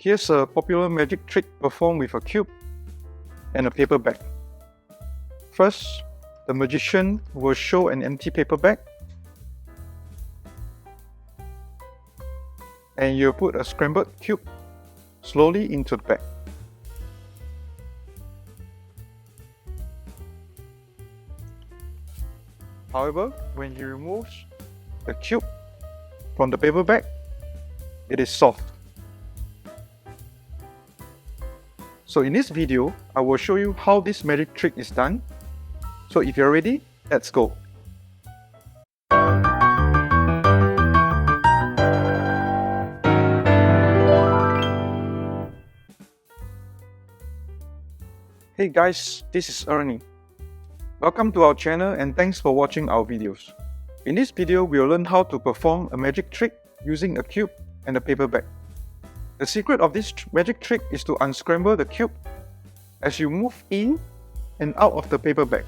Here's a popular magic trick performed with a cube and a paper bag. First, the magician will show an empty paper bag, and you put a scrambled cube slowly into the bag. However, when he removes the cube from the paper bag, it is soft. So in this video, I will show you how this magic trick is done. So if you're ready, let's go. Hey guys, this is Ernie. Welcome to our channel and thanks for watching our videos. In this video, we'll learn how to perform a magic trick using a cube and a paper bag. The secret of this magic trick is to unscramble the cube as you move in and out of the paper bag.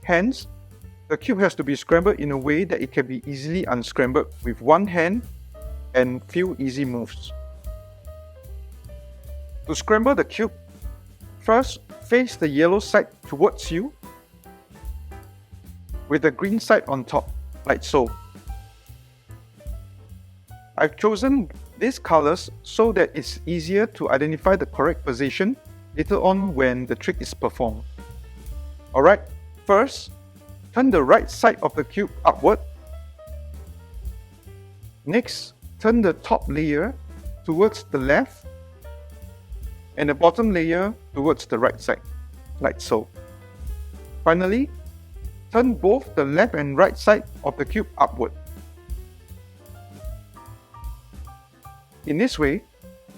Hence, the cube has to be scrambled in a way that it can be easily unscrambled with one hand and few easy moves. To scramble the cube, first face the yellow side towards you with the green side on top, like so. I've chosen these colors so that it's easier to identify the correct position later on when the trick is performed. Alright, first, turn the right side of the cube upward. Next, turn the top layer towards the left and the bottom layer towards the right side, like so. Finally, turn both the left and right side of the cube upward. In this way,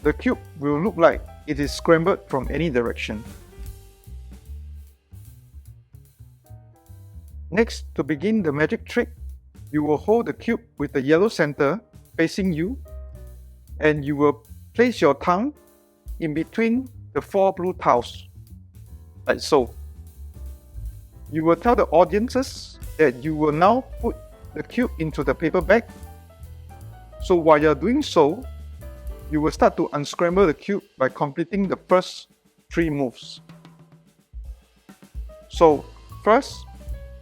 the cube will look like it is scrambled from any direction. Next, to begin the magic trick, you will hold the cube with the yellow center facing you, and you will place your tongue in between the 4 blue tiles, like so. You will tell the audiences that you will now put the cube into the paper bag. So while you're doing so, you will start to unscramble the cube by completing the first 3 moves. So first,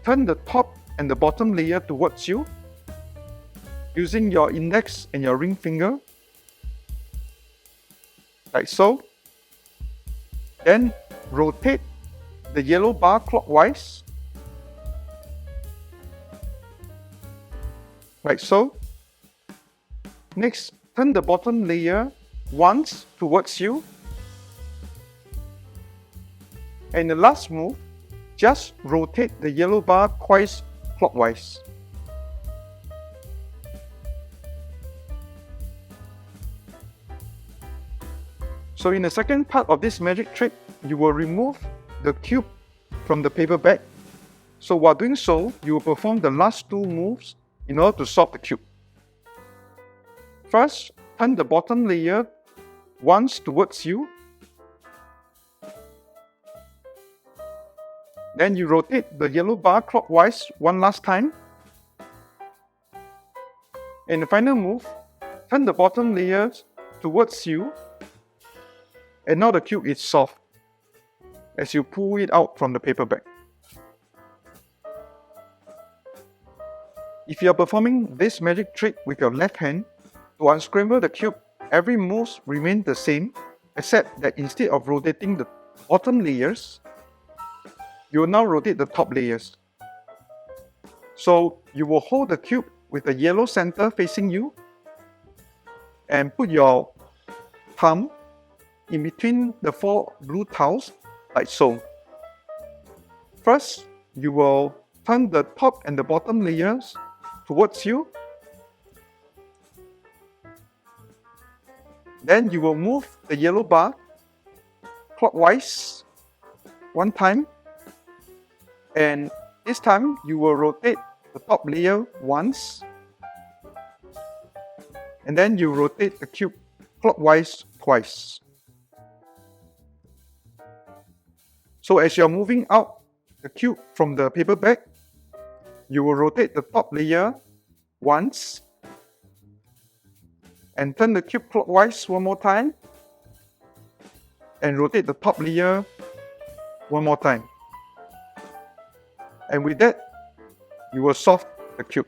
turn the top and the bottom layer towards you using your index and your ring finger, like so. Then rotate the yellow bar clockwise, like so. Next, turn the bottom layer once towards you. And the last move, just rotate the yellow bar twice clockwise. So in the second part of this magic trick, you will remove the cube from the paper bag. So while doing so, you will perform the last 2 moves in order to solve the cube. First, turn the bottom layer once towards you. Then you rotate the yellow bar clockwise one last time. In the final move, turn the bottom layer towards you. And now the cube is soft as you pull it out from the paper bag. If you are performing this magic trick with your left hand, to unscramble the cube, every move remains the same, except that instead of rotating the bottom layers, you will now rotate the top layers. So you will hold the cube with the yellow center facing you and put your thumb in between the 4 blue tiles, like so. First, you will turn the top and the bottom layers towards you. Then you will move the yellow bar clockwise one time, and this time you will rotate the top layer once, and then you rotate the cube clockwise twice. So as you are moving out the cube from the paper bag, you will rotate the top layer once and turn the cube clockwise one more time, and rotate the top layer one more time. And with that, you will solve the cube.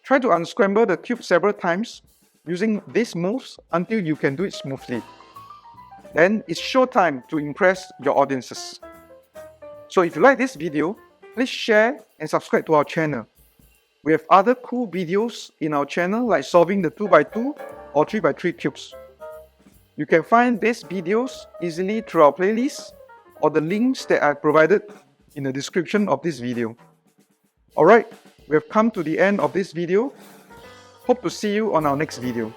Try to unscramble the cube several times using these moves until you can do it smoothly. Then it's showtime to impress your audiences. So if you like this video, please share and subscribe to our channel. We have other cool videos in our channel like solving the 2x2 or 3x3 cubes. You can find these videos easily through our playlist or the links that are provided in the description of this video. Alright, we have come to the end of this video. Hope to see you on our next video.